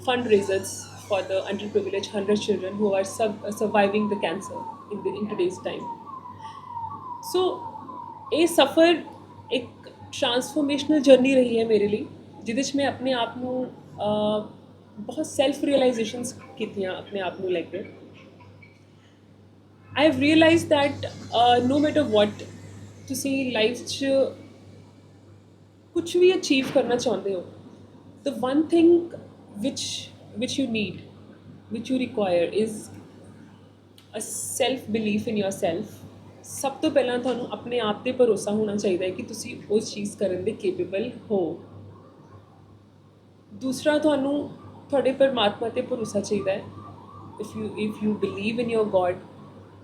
fund raisers for the underprivileged 100 children who are surviving the cancer in today's time. So ਇਹ ਸਫ਼ਰ ਇੱਕ ਟਰਾਂਸਫੋਰਮੇਸ਼ਨਲ ਜਰਨੀ ਰਹੀ ਹੈ ਮੇਰੇ ਲਈ, ਜਿਹਦੇ 'ਚ ਮੈਂ ਆਪਣੇ ਆਪ ਨੂੰ ਬਹੁਤ ਸੈਲਫ ਰਿਅਲਾਈਜ਼ੇਸ਼ਨਸ ਕੀਤੀਆਂ ਆਪਣੇ ਆਪ ਨੂੰ ਲੈ ਕੇ। I have realized that no matter what ਤੁਸੀਂ ਲਾਈਫ 'ਚ ਕੁਛ ਵੀ ਅਚੀਵ ਕਰਨਾ ਚਾਹੁੰਦੇ ਹੋ, the one thing which you need, which you require is a self belief in yourself. ਸਭ ਤੋਂ ਪਹਿਲਾਂ ਤੁਹਾਨੂੰ ਆਪਣੇ ਆਪ 'ਤੇ ਭਰੋਸਾ ਹੋਣਾ ਚਾਹੀਦਾ ਹੈ ਕਿ ਤੁਸੀਂ ਉਸ ਚੀਜ਼ ਕਰਨ ਦੇ ਕੇਪੇਬਲ ਹੋ। ਦੂਸਰਾ, ਤੁਹਾਨੂੰ ਤੁਹਾਡੇ ਪਰਮਾਤਮਾ ਤੇ ਭਰੋਸਾ ਚਾਹੀਦਾ ਹੈ। if you believe in your God,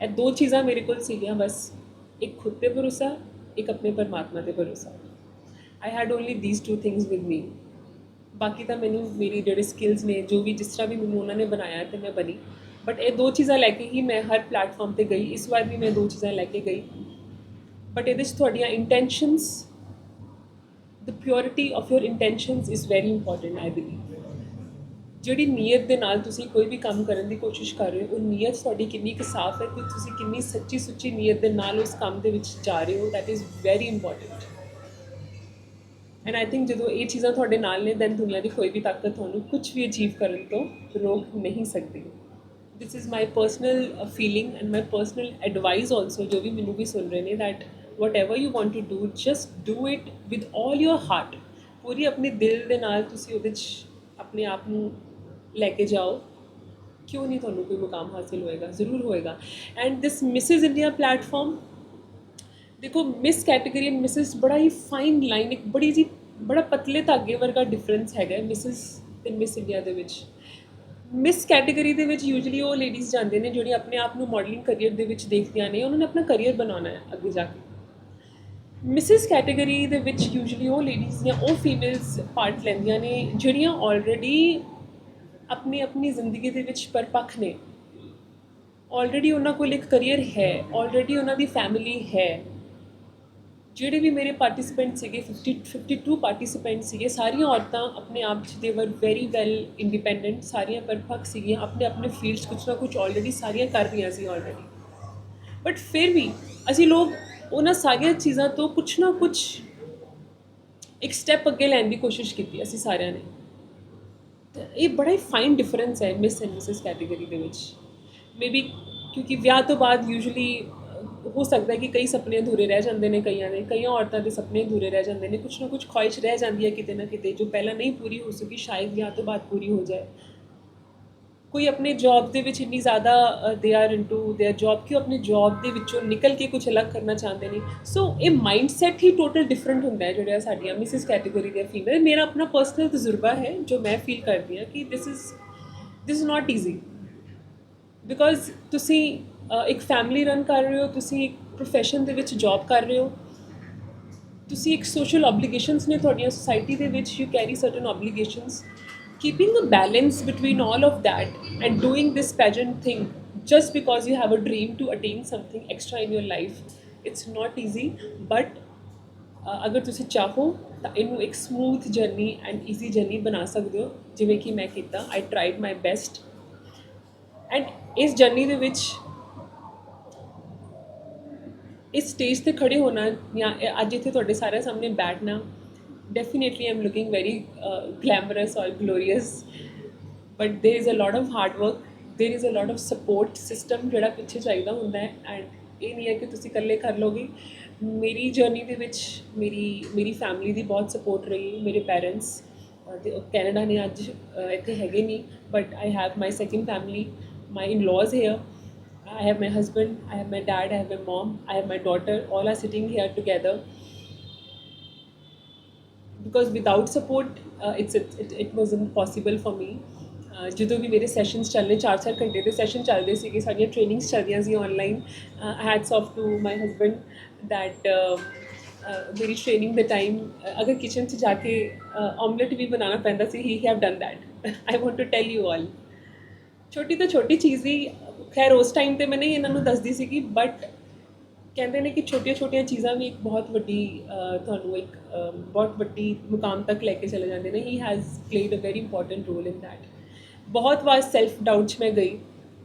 ਇਹ ਦੋ ਚੀਜ਼ਾਂ ਮੇਰੇ ਕੋਲ ਸੀਗੀਆਂ ਬਸ, ਇੱਕ ਖੁਦ 'ਤੇ ਭਰੋਸਾ, ਇੱਕ ਆਪਣੇ ਪਰਮਾਤਮਾ 'ਤੇ ਭਰੋਸਾ। I had only these two things with me. ਬਾਕੀ ਤਾਂ ਮੈਨੂੰ ਮੇਰੀ ਜਿਹੜੇ ਸਕਿੱਲਸ ਨੇ, ਜੋ ਵੀ ਜਿਸ ਤਰ੍ਹਾਂ ਵੀ ਮੈਨੂੰ ਉਹਨਾਂ ਨੇ ਬਣਾਇਆ ਅਤੇ ਮੈਂ ਬਣੀ, ਬਟ ਇਹ ਦੋ ਚੀਜ਼ਾਂ ਲੈ ਕੇ ਹੀ ਮੈਂ ਹਰ ਪਲੈਟਫਾਰਮ 'ਤੇ ਗਈ। ਇਸ ਵਾਰ ਵੀ ਮੈਂ ਦੋ ਚੀਜ਼ਾਂ ਲੈ ਕੇ ਗਈ, ਬਟ ਇਹਦੇ 'ਚ ਤੁਹਾਡੀਆਂ intentions, the purity of your intentions is very important. I believe ਜਿਹੜੀ ਨੀਅਤ ਦੇ ਨਾਲ ਤੁਸੀਂ ਕੋਈ ਵੀ ਕੰਮ ਕਰਨ ਦੀ ਕੋਸ਼ਿਸ਼ ਕਰ ਰਹੇ ਹੋ, ਉਹ ਨੀਅਤ ਤੁਹਾਡੀ ਕਿੰਨੀ ਕੁ ਸਾਫ਼ ਹੈ ਕਿ ਤੁਸੀਂ ਕਿੰਨੀ ਸੱਚੀ ਸੁੱਚੀ ਨੀਅਤ ਦੇ ਨਾਲ ਉਸ ਕੰਮ ਦੇ ਵਿੱਚ ਜਾ ਰਹੇ ਹੋ, that is very important. And I think ਜਦੋਂ ਇਹ ਚੀਜ਼ਾਂ ਤੁਹਾਡੇ ਨਾਲ ਨੇ, ਦੈਨ ਦੁਨੀਆ ਦੀ ਕੋਈ ਵੀ ਤਾਕਤ ਤੁਹਾਨੂੰ ਕੁਛ ਵੀ ਅਚੀਵ ਕਰਨ ਤੋਂ ਰੋਕ ਨਹੀਂ ਸਕਦੀ। This is my personal feeling and my personal advice also, ਜੋ ਵੀ ਮੈਨੂੰ ਵੀ ਸੁਣ ਰਹੇ ਨੇ, that whatever you want to do, just do it with all your heart. ਪੂਰੀ ਆਪਣੇ ਦਿਲ ਦੇ ਨਾਲ ਤੁਸੀਂ ਉਹਦੇ 'ਚ ਆਪਣੇ ਆਪ ਨੂੰ ਲੈ ਕੇ ਜਾਓ क्यों नहीं ਤੁਹਾਨੂੰ ਕੋਈ ਮੁਕਾਮ ਹਾਸਿਲ ਹੋਏਗਾ, ਜ਼ਰੂਰ ਹੋਏਗਾ। And this Mrs India platform, ਦੇਖੋ ਮਿਸ ਕੈਟੇਗਰੀ ਐਂਡ ਮਿਸਿਜ਼ ਬੜਾ ਹੀ ਫਾਈਨ ਲਾਈਨ, ਇੱਕ ਬੜੀ ਜੀ ਬੜਾ ਪਤਲੇ ਧਾਗੇ ਵਰਗਾ ਡਿਫਰੈਂਸ ਹੈਗਾ ਮਿਸਿਜ਼ ਤੇ ਮਿਸ ਇੰਡੀਆ ਦੇ ਵਿੱਚ। ਮਿਸ ਕੈਟੇਗਰੀ ਦੇ ਵਿੱਚ ਯੂਜੂਲੀ ਉਹ ਲੇਡੀਜ਼ ਜਾਂਦੇ ਨੇ ਜਿਹੜੀਆਂ ਆਪਣੇ ਆਪ ਨੂੰ ਮਾਡਲਿੰਗ ਕਰੀਅਰ ਦੇ ਵਿੱਚ ਦੇਖਦੀਆਂ ਨੇ, ਉਹਨਾਂ ਨੇ ਆਪਣਾ ਕਰੀਅਰ ਬਣਾਉਣਾ ਹੈ ਅੱਗੇ ਜਾ ਕੇ। ਮਿਸਿਸ ਕੈਟੇਗਰੀ ਦੇ ਵਿੱਚ ਯੂਜੂਲੀ ਉਹ ਲੇਡੀਜ਼ ਜਾਂ ਉਹ ਫੀਮੇਲਸ ਪਾਰਟ ਲੈਂਦੀਆਂ ਨੇ ਜਿਹੜੀਆਂ ਆਲਰੇਡੀ ਆਪਣੀ ਜ਼ਿੰਦਗੀ ਦੇ ਵਿੱਚ ਪਰਪੱਖ ਨੇ, ਆਲਰੇਡੀ ਉਹਨਾਂ ਕੋਲ ਇੱਕ ਕਰੀਅਰ ਹੈ, ਆਲਰੇਡੀ ਉਹਨਾਂ ਦੀ ਫੈਮਿਲੀ ਹੈ। ਜਿਹੜੇ ਵੀ ਮੇਰੇ ਪਾਰਟਿਸਿਪੈਂਟ ਸੀਗੇ 52 ਪਾਰਟਿਸਿਪੈਂਟ ਸੀਗੇ, ਸਾਰੀਆਂ ਔਰਤਾਂ ਆਪਣੇ ਆਪ 'ਚ ਦੇ ਵਰ ਵੈਰੀ ਵੈਲ ਇੰਡੀਪੈਂਡੈਂਟ, ਸਾਰੀਆਂ ਪਰਪੱਖ ਸੀਗੀਆਂ, ਆਪਣੇ ਫੀਲਡਸ ਕੁਛ ਨਾ ਕੁਛ ਆਲਰੇਡੀ ਸਾਰੀਆਂ ਕਰ ਰਹੀਆਂ ਸੀ ਆਲਰੇਡੀ। ਬਟ ਫਿਰ ਵੀ ਅਸੀਂ ਲੋਕ ਉਹਨਾਂ ਸਾਰੀਆਂ ਚੀਜ਼ਾਂ ਤੋਂ ਕੁਛ ਨਾ ਕੁਛ ਇੱਕ ਸਟੈਪ ਅੱਗੇ ਲੈਣ ਦੀ ਕੋਸ਼ਿਸ਼ ਕੀਤੀ ਅਸੀਂ ਸਾਰਿਆਂ ਨੇ। ਤੇ ਇਹ ਬੜਾ ਹੀ ਫਾਈਨ ਡਿਫਰੈਂਸ ਹੈ ਮਿਸ ਐਂਡ ਮਿਸਿਸ ਕੈਟੇਗਰੀ ਦੇ ਵਿੱਚ। ਮੇਬੀ ਕਿਉਂਕਿ ਵਿਆਹ ਤੋਂ ਬਾਅਦ ਯੂਜੂਲੀ ਹੋ ਸਕਦਾ ਹੈ ਕਿ ਕਈ ਸੁਪਨੇ ਅਧੂਰੇ ਰਹਿ ਜਾਂਦੇ ਨੇ, ਕਈਆਂ ਔਰਤਾਂ ਦੇ ਸੁਪਨੇ ਅਧੂਰੇ ਰਹਿ ਜਾਂਦੇ ਨੇ, ਕੁਛ ਨਾ ਕੁਛ ਖੁਆਇਸ਼ ਰਹਿ ਜਾਂਦੀ ਹੈ ਕਿਤੇ ਨਾ ਕਿਤੇ, ਜੋ ਪਹਿਲਾਂ ਨਹੀਂ ਪੂਰੀ ਹੋ ਸਕੀ ਸ਼ਾਇਦ ਵਿਆਹ ਤੋਂ ਬਾਅਦ ਪੂਰੀ ਹੋ ਜਾਏ। ਕੋਈ ਆਪਣੇ ਜੌਬ ਦੇ ਵਿੱਚ ਇੰਨੀ ਜ਼ਿਆਦਾ they are into there job ਕਿ ਉਹ ਆਪਣੇ ਜੌਬ ਦੇ ਵਿੱਚੋਂ ਨਿਕਲ ਕੇ ਕੁਝ ਅਲੱਗ ਕਰਨਾ ਚਾਹੁੰਦੇ ਨੇ। ਸੋ ਇਹ ਮਾਈਂਡ ਸੈਟ ਹੀ ਟੋਟਲ ਡਿਫਰੈਂਟ ਹੁੰਦਾ ਹੈ ਜਿਹੜੀਆਂ ਸਾਡੀਆਂ ਮਿਸਿਸ ਕੈਟੇਗਰੀ ਦੇ ਫੀਮੇਲ। ਮੇਰਾ ਆਪਣਾ ਪਰਸਨਲ ਤਜਰਬਾ ਹੈ ਜੋ ਮੈਂ ਫੀਲ ਕਰਦੀ ਹਾਂ ਕਿ this is not easy, because ਤੁਸੀਂ ਇੱਕ ਫੈਮਿਲੀ ਰਨ ਕਰ ਰਹੇ ਹੋ, ਤੁਸੀਂ ਇੱਕ ਪ੍ਰੋਫੈਸ਼ਨ ਦੇ ਵਿੱਚ ਜੌਬ ਕਰ ਰਹੇ ਹੋ, ਤੁਸੀਂ ਇੱਕ ਸੋਸ਼ਲ ਓਬਲੀਗੇਸ਼ਨਸ ਨੇ ਤੁਹਾਡੀਆਂ ਸੋਸਾਇਟੀ ਦੇ ਵਿੱਚ, you carry certain obligations. Keeping a balance between all of that and doing this pageant thing just because you have a dream to attain something extra in your life, it's not easy, but ਅਗਰ ਤੁਸੀਂ ਚਾਹੋ ਤਾਂ ਇਹਨੂੰ ਇੱਕ smooth journey and easy journey ਬਣਾ ਸਕਦੇ ਹੋ, ਜਿਵੇਂ ਕਿ ਮੈਂ ਕੀਤਾ। ਆਈ ਟਰਾਈਡ ਮਾਈ ਬੈਸਟ ਐਂਡ ਇਸ ਜਰਨੀ ਦੇ ਵਿੱਚ ਇਸ ਸਟੇਜ 'ਤੇ ਖੜੇ ਹੋਣਾ ਜਾਂ ਅੱਜ ਇੱਥੇ ਤੁਹਾਡੇ ਸਾਰਿਆਂ ਸਾਹਮਣੇ ਬੈਠਣਾ, definitely I'm looking very glamorous or glorious, but there is a lot of hard work, there is a lot of support system ਜਿਹੜਾ ਪਿੱਛੇ ਚਾਹੀਦਾ ਹੁੰਦਾ ਹੈ। ਐਂਡ ਇਹ ਨਹੀਂ ਹੈ ਕਿ ਤੁਸੀਂ ਇਕੱਲੇ ਕਰ ਲਓਗੇ। ਮੇਰੀ ਜਰਨੀ ਦੇ ਵਿੱਚ ਮੇਰੀ ਫੈਮਿਲੀ ਦੀ ਬਹੁਤ ਸਪੋਰਟ ਰਹੀ। ਮੇਰੇ ਪੈਰੈਂਟਸ ਕੈਨੇਡਾ ਨੇ, ਅੱਜ ਇੱਥੇ ਹੈਗੇ ਨਹੀਂ, but I have my second family, my in-laws here. I have my husband, I have my dad, I have my mom, I have my daughter, all are sitting here together. Because without support it wasn't possible for me। ਜਦੋਂ ਵੀ ਮੇਰੇ sessions ਚੱਲਦੇ 4-4 ਘੰਟੇ ਦੇ session ਚੱਲਦੇ ਸੀਗੇ, ਸਾਡੀਆਂ trainings ਚੱਲਦੀਆਂ ਸੀ online. Hats off to my husband that ਮੇਰੀ ਟ੍ਰੇਨਿੰਗ ਦੇ ਟਾਈਮ ਅਗਰ ਕਿਚਨ 'ਚ ਜਾ ਕੇ ਆਮਲੇਟ ਵੀ ਬਣਾਉਣਾ ਪੈਂਦਾ ਸੀ, he have done that. I want to tell you all, ਛੋਟੀ ਤੋਂ ਛੋਟੀ ਚੀਜ਼ ਵੀ ਖੈਰ ਉਸ ਟਾਈਮ 'ਤੇ ਮੈਂ ਨਹੀਂ ਇਹਨਾਂ ਨੂੰ ਦੱਸਦੀ ਸੀਗੀ, ਬਟ ਕਹਿੰਦੇ ਨੇ ਕਿ ਛੋਟੀਆਂ ਚੀਜ਼ਾਂ ਵੀ ਇੱਕ ਬਹੁਤ ਵੱਡੀ ਤੁਹਾਨੂੰ ਇੱਕ ਬਹੁਤ ਵੱਡੀ ਮੁਕਾਮ ਤੱਕ ਲੈ ਕੇ ਚਲੇ ਜਾਂਦੇ ਨੇ। He has played a very important role in that. ਬਹੁਤ ਵਾਰ ਸੈਲਫ ਡਾਊਟ 'ਚ ਮੈਂ ਗਈ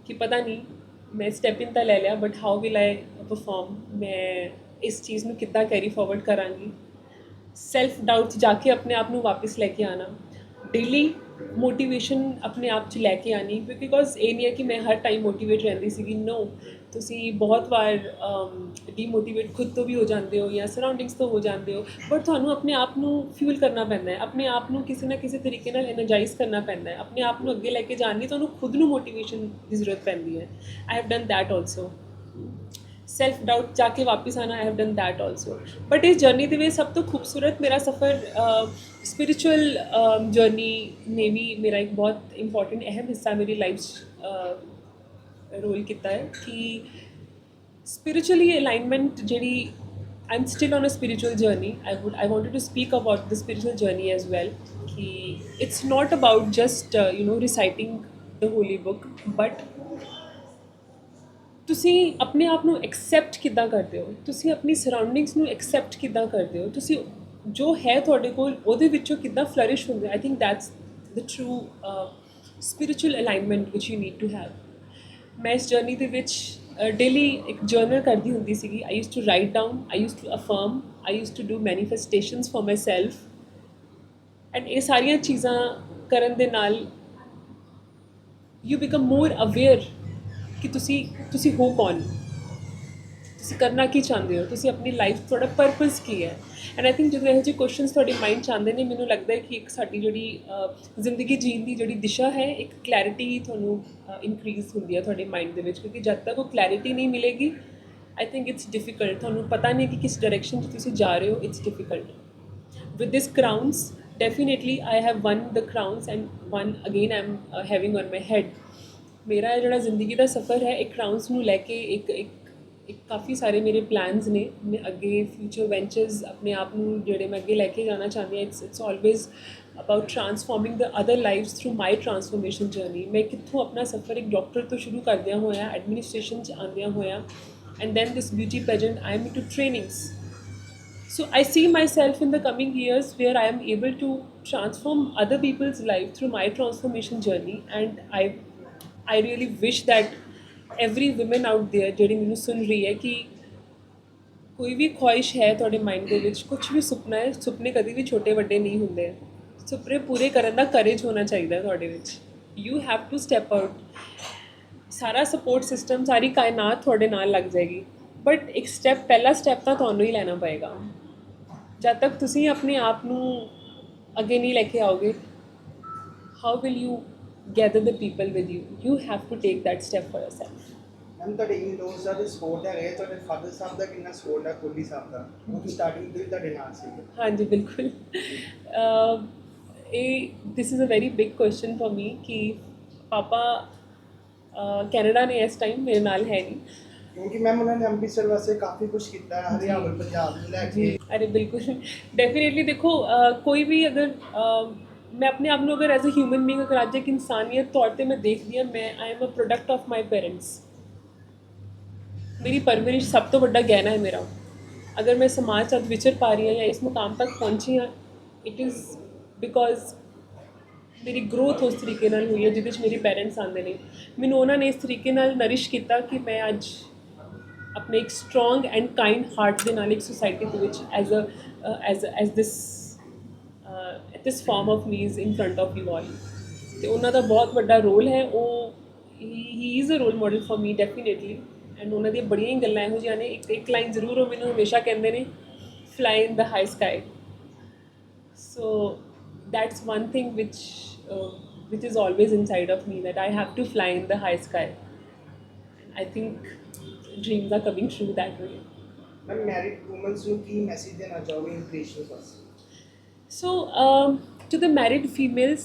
ਕਿ ਪਤਾ ਨਹੀਂ ਮੈਂ ਸਟੈਪ ਇਨ ਤਾਂ ਲੈ ਲਿਆ, but how will I perform, ਮੈਂ ਇਸ ਚੀਜ਼ ਨੂੰ ਕਿੱਦਾਂ ਕੈਰੀ ਫਾਰਵਰਡ ਕਰਾਂਗੀ। ਸੈਲਫ ਡਾਊਟ 'ਚ ਜਾ ਕੇ ਆਪਣੇ ਆਪ ਨੂੰ ਵਾਪਸ ਲੈ ਕੇ ਆਉਣਾ, ਡੇਲੀ ਮੋਟੀਵੇਸ਼ਨ ਆਪਣੇ ਆਪ 'ਚ ਲੈ ਕੇ ਆਉਣੀ, ਬਿਕੋਜ਼ ਇਹ ਨਹੀਂ ਹੈ ਕਿ ਮੈਂ ਹਰ ਟਾਈਮ ਮੋਟੀਵੇਟ ਰਹਿੰਦੀ ਸੀਗੀ। ਨੋ, ਤੁਸੀਂ ਬਹੁਤ ਵਾਰ ਡੀਮੋਟੀਵੇਟ ਖੁਦ ਤੋਂ ਵੀ ਹੋ ਜਾਂਦੇ ਹੋ ਜਾਂ ਸਰਾਊਂਡਿੰਗਸ ਤੋਂ ਹੋ ਜਾਂਦੇ ਹੋ, ਬਟ ਤੁਹਾਨੂੰ ਆਪਣੇ ਆਪ ਨੂੰ ਫਿਊਲ ਕਰਨਾ ਪੈਂਦਾ ਹੈ, ਆਪਣੇ ਆਪ ਨੂੰ ਕਿਸੇ ਨਾ ਕਿਸੇ ਤਰੀਕੇ ਨਾਲ ਐਨਰਜਾਈਜ਼ ਕਰਨਾ ਪੈਂਦਾ ਹੈ। ਆਪਣੇ ਆਪ ਨੂੰ ਅੱਗੇ ਲੈ ਕੇ ਜਾਣ ਲਈ ਤੁਹਾਨੂੰ ਖੁਦ ਨੂੰ ਮੋਟੀਵੇਸ਼ਨ ਦੀ ਜ਼ਰੂਰਤ ਪੈਂਦੀ ਹੈ। I have done that also. Self doubt ਜਾ ਕੇ ਵਾਪਸ ਆਉਣਾ, I have done that also. But ਇਸ ਜਰਨੀ ਦੇ ਵਿੱਚ ਸਭ ਤੋਂ ਖੂਬਸੂਰਤ ਮੇਰਾ ਸਫ਼ਰ ਸਪਿਰਿਚੁਅਲ ਜਰਨੀ ਨੇ ਵੀ ਮੇਰਾ ਇੱਕ ਬਹੁਤ ਇੰਪੋਰਟੈਂਟ ਅਹਿਮ ਹਿੱਸਾ ਮੇਰੀ ਲਾਈਫ 'ਚ ਰੋਲ ਕੀਤਾ ਹੈ। ਕਿ ਸਪਿਰਿਚੁਅਲੀ ਅਲਾਈਨਮੈਂਟ ਜਿਹੜੀ, I am still on a spiritual journey. I wanted to speak about the spiritual journey as well, ਕਿ it's not about just reciting the holy book, but ਤੁਸੀਂ ਆਪਣੇ ਆਪ ਨੂੰ ਐਕਸੈਪਟ ਕਿੱਦਾਂ ਕਰਦੇ ਹੋ, ਤੁਸੀਂ ਆਪਣੀ ਸਰਾਊਂਡਿੰਗਸ ਨੂੰ ਐਕਸੈਪਟ ਕਿੱਦਾਂ ਕਰਦੇ ਹੋ, ਤੁਸੀਂ ਜੋ ਹੈ ਤੁਹਾਡੇ ਕੋਲ ਉਹਦੇ ਵਿੱਚੋਂ ਕਿੱਦਾਂ ਫਲਰਿਸ਼ ਹੁੰਦੇ। I think that's the true spiritual alignment which you need to have. ਮੈਂ ਇਸ ਜਰਨੀ ਦੇ ਵਿੱਚ ਡੇਲੀ ਇੱਕ ਜਰਨਲ ਕਰਦੀ ਹੁੰਦੀ ਸੀਗੀ। I use to write down, I use to affirm, I use to do manifestations for myself. And ਇਹ ਸਾਰੀਆਂ ਚੀਜ਼ਾਂ ਕਰਨ ਦੇ ਨਾਲ ਯੂ ਬਿਕਮ ਮੋਰ ਅਵੇਅਰ ਕਿ ਤੁਸੀਂ ਹੋ ਕੌਣ, ਤੁਸੀਂ ਕਰਨਾ ਕੀ ਚਾਹੁੰਦੇ ਹੋ, ਤੁਸੀਂ ਆਪਣੀ ਲਾਈਫ, ਤੁਹਾਡਾ ਪਰਪਸ ਕੀ ਹੈ। ਐਂਡ ਆਈ ਥਿੰਕ ਜਦੋਂ ਇਹੋ ਜਿਹੇ ਕੁਐਸਚਨਸ ਤੁਹਾਡੇ ਮਾਈਂਡ 'ਚ ਆਉਂਦੇ ਨੇ, ਮੈਨੂੰ ਲੱਗਦਾ ਹੈ ਕਿ ਇੱਕ ਸਾਡੀ ਜਿਹੜੀ ਜ਼ਿੰਦਗੀ ਜੀਣ ਦੀ ਜਿਹੜੀ ਦਿਸ਼ਾ ਹੈ, ਇੱਕ ਕਲੈਰਿਟੀ ਤੁਹਾਨੂੰ ਇਨਕਰੀਜ਼ ਹੁੰਦੀ ਹੈ ਤੁਹਾਡੇ ਮਾਈਂਡ ਦੇ ਵਿੱਚ, ਕਿਉਂਕਿ ਜਦ ਤੱਕ ਉਹ ਕਲੈਰਿਟੀ ਨਹੀਂ ਮਿਲੇਗੀ, ਆਈ ਥਿੰਕ ਇਟਸ ਡਿਫਿਕਲਟ, ਤੁਹਾਨੂੰ ਪਤਾ ਨਹੀਂ ਕਿ ਕਿਸ ਡਾਇਰੈਕਸ਼ਨ 'ਚ ਤੁਸੀਂ ਜਾ ਰਹੇ ਹੋ, it's difficult. With this crowns, definitely I have won the crowns and one again I'm having on my head। ਮੇਰਾ ਜਿਹੜਾ ਜ਼ਿੰਦਗੀ ਦਾ ਸਫ਼ਰ ਹੈ, ਇੱਕ ਕਰਾਊਨਸ ਨੂੰ ਲੈ ਕੇ ਇੱਕ ਕਾਫੀ ਸਾਰੇ ਮੇਰੇ ਪਲਾਨਸ ਨੇ। ਮੈਂ ਅੱਗੇ ਫਿਊਚਰ ਵੈਂਚਰਸ ਆਪਣੇ ਆਪ ਨੂੰ ਜਿਹੜੇ ਮੈਂ ਅੱਗੇ ਲੈ ਕੇ ਜਾਣਾ ਚਾਹੁੰਦੀ ਹਾਂ। It's always about transforming the other lives through my transformation journey. ਮੈਂ ਕਿੱਥੋਂ ਆਪਣਾ ਸਫ਼ਰ ਇੱਕ ਡਾਕਟਰ ਤੋਂ ਸ਼ੁਰੂ ਕਰਦਿਆਂ ਹੋਇਆ, ਐਡਮਿਨਿਸਟ੍ਰੇਸ਼ਨ 'ਚ ਆਉਂਦਿਆਂ ਹੋਇਆ, and then this beauty pageant, I am into trainings. So I see myself in the coming years where I am able to transform other people's life through my transformation journey, and I really wish that every woman out there ਜਿਹੜੀ ਮੈਨੂੰ ਸੁਣ ਰਹੀ ਹੈ ਕਿ ਕੋਈ ਵੀ ਖੁਆਇਸ਼ ਹੈ ਤੁਹਾਡੇ mind ਦੇ ਵਿੱਚ, ਕੁਝ ਵੀ ਸੁਪਨਾ ਹੈ, ਸੁਪਨੇ ਕਦੇ ਵੀ ਛੋਟੇ ਵੱਡੇ ਨਹੀਂ ਹੁੰਦੇ, ਸੁਪਨੇ ਪੂਰੇ ਕਰਨ ਦਾ ਕਰੇਜ ਹੋਣਾ ਚਾਹੀਦਾ ਤੁਹਾਡੇ ਵਿੱਚ। You have to step out. ਸਾਰਾ ਸਪੋਰਟ ਸਿਸਟਮ, ਸਾਰੀ ਕਾਇਨਾਤ ਤੁਹਾਡੇ ਨਾਲ ਲੱਗ ਜਾਏਗੀ, ਬਟ ਇੱਕ ਸਟੈਪ, ਪਹਿਲਾ ਸਟੈਪ ਤਾਂ ਤੁਹਾਨੂੰ ਹੀ ਲੈਣਾ ਪਏਗਾ। ਜਦ ਤੱਕ ਤੁਸੀਂ ਆਪਣੇ ਆਪ ਨੂੰ ਅੱਗੇ ਨਹੀਂ ਲੈ ਕੇ ਆਓਗੇ, how will you gather the people with you? You have to take that step for yourself। Ma'am ਤੁਹਾਡੇ ਇਨ-ਲॉज ਦਾ ਸਪੋਰਟ ਹੈਗਾ, ਤੁਹਾਡੇ ਫਾਦਰ ਸਾਹਿਬ ਦਾ ਕਿੰਨਾ ਸਪੋਰਟ ਹੈ, ਕੋਹਲੀ ਸਾਹਿਬ ਦਾ? ਉਹ ਸਟਾਰਟਿੰਗ ਤੋਂ ਹੀ ਤੁਹਾਡੇ ਨਾਲ ਸੀ? ਹਾਂਜੀ ਬਿਲਕੁਲ। ਇਹ this is a very big question for me ਕਿ ਪਾਪਾ ਕੈਨੇਡਾ ਨੇ ਇਸ ਟਾਈਮ, ਮੇਰੇ ਨਾਲ ਹੈ ਨਹੀਂ। ਕਿਉਂਕਿ ਮੈਮ ਉਹਨਾਂ ਨੇ ਅੰਮ੍ਰਿਤਸਰ ਵਾਸਤੇ ਕਾਫੀ ਕੁਝ ਕੀਤਾ ਹੈ, ਹਰਿਆਵਲ ਪੰਜਾਬ ਨੂੰ ਲੈ ਕੇ। ਅਰੇ ਬਿਲਕੁਲ, ਡੈਫੀਨੇਟਲੀ। ਦੇਖੋ ਕੋਈ ਵੀ ਅਗਰ ਮੈਂ ਆਪਣੇ ਆਪ ਨੂੰ ਅਗਰ ਐਜ਼ ਅ ਹਿਊਮਨ ਬੀਇੰਗ ਅਗਰ ਅੱਜ ਇੱਕ ਇਨਸਾਨੀਅਤ ਤੌਰ 'ਤੇ ਮੈਂ ਦੇਖਦੀ ਹਾਂ, ਮੈਂ I am a product of my parents. ਮੇਰੀ ਪਰਵਰਿਸ਼ ਸਭ ਤੋਂ ਵੱਡਾ ਗਹਿਣਾ ਹੈ ਮੇਰਾ। ਅਗਰ ਮੈਂ ਸਮਾਜ 'ਚ ਵਿਚਰ ਪਾ ਰਹੀ ਹਾਂ ਜਾਂ ਇਸ ਮੁਕਾਮ ਤੱਕ ਪਹੁੰਚੀ ਹਾਂ, ਇਟ ਇਜ਼ ਬਿਕੋਜ਼ ਮੇਰੀ ਗਰੋਥ ਉਸ ਤਰੀਕੇ ਨਾਲ ਹੋਈ ਹੈ ਜਿਹਦੇ 'ਚ ਮੇਰੇ ਪੇਰੈਂਟਸ ਆਉਂਦੇ ਨੇ। ਮੈਨੂੰ ਉਹਨਾਂ ਨੇ ਇਸ ਤਰੀਕੇ ਨਾਲ ਨਰਿਸ਼ ਕੀਤਾ ਕਿ ਮੈਂ ਅੱਜ ਆਪਣੇ ਇੱਕ ਸਟਰੋਂਗ ਐਂਡ ਕਾਈਂਡ ਹਾਰਟ ਦੇ ਨਾਲ ਇੱਕ ਸੁਸਾਇਟੀ ਦੇ ਵਿੱਚ as this form of me is in front of you all. ਅਤੇ ਉਹਨਾਂ ਦਾ ਬਹੁਤ ਵੱਡਾ ਰੋਲ ਹੈ। ਉਹ ਹੀ is a role model for me definitely. And ਉਹਨਾਂ ਦੀਆਂ ਬੜੀਆਂ ਹੀ ਗੱਲਾਂ ਇਹੋ ਜਿਹੀਆਂ ਨੇ। ਇੱਕ ਲਾਈਨ ਜ਼ਰੂਰ ਉਹ ਮੈਨੂੰ ਹਮੇਸ਼ਾ ਕਹਿੰਦੇ ਨੇ, fly in the high sky. So that's one thing which is always inside of me, that I have to fly in the high sky. And I think dreams are coming true that way. Ma'am married women's ਨੂੰ ਕੀ message ਦੇਣਾ ਚਾਹੋਗੇ inspiration ਵਾਸਤੇ? So to the married females,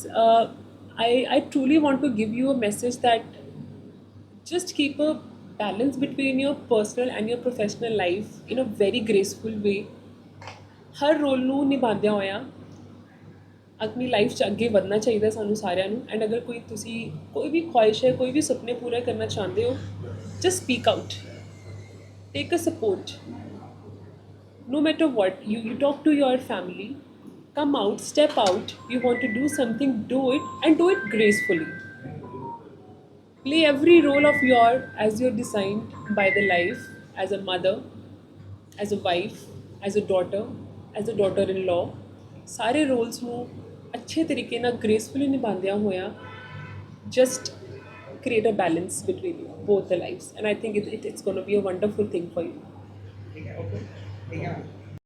I truly want to give you a message that just keep a balance between your personal and your professional life in a very graceful way। ਹਰ role ਨੂੰ ਨਿਭਾਉਂਦਿਆਂ ਹੋਇਆਂ ਆਪਣੀ life 'ਚ ਅੱਗੇ ਵਧਣਾ ਚਾਹੀਦਾ ਸਾਨੂੰ ਸਾਰਿਆਂ ਨੂੰ। ਐਂਡ ਅਗਰ ਤੁਸੀਂ ਕੋਈ ਵੀ ਖੁਆਇਸ਼ ਹੈ, ਕੋਈ ਵੀ ਸੁਪਨੇ ਪੂਰੇ ਕਰਨਾ ਚਾਹੁੰਦੇ ਹੋ, just speak out, take a support. no matter what, you talk to your family, come out, step out, you want to do something, do it, and do it gracefully। Play every role of your as you're designed by the life, as a mother, as a wife, as a daughter-in-law। ਸਾਰੇ rolls ਨੂੰ ਅੱਛੇ ਤਰੀਕੇ ਨਾਲ ਗ੍ਰੇਸਫੁਲੀ ਨਿਭਾਉਂਦਿਆਂ ਹੋਇਆਂ just create a balance between both the lives, and I think it's going to be a wonderful thing for you। ਠੀਕ ਹੈ, okay, ਠੀਕ ਹੈ।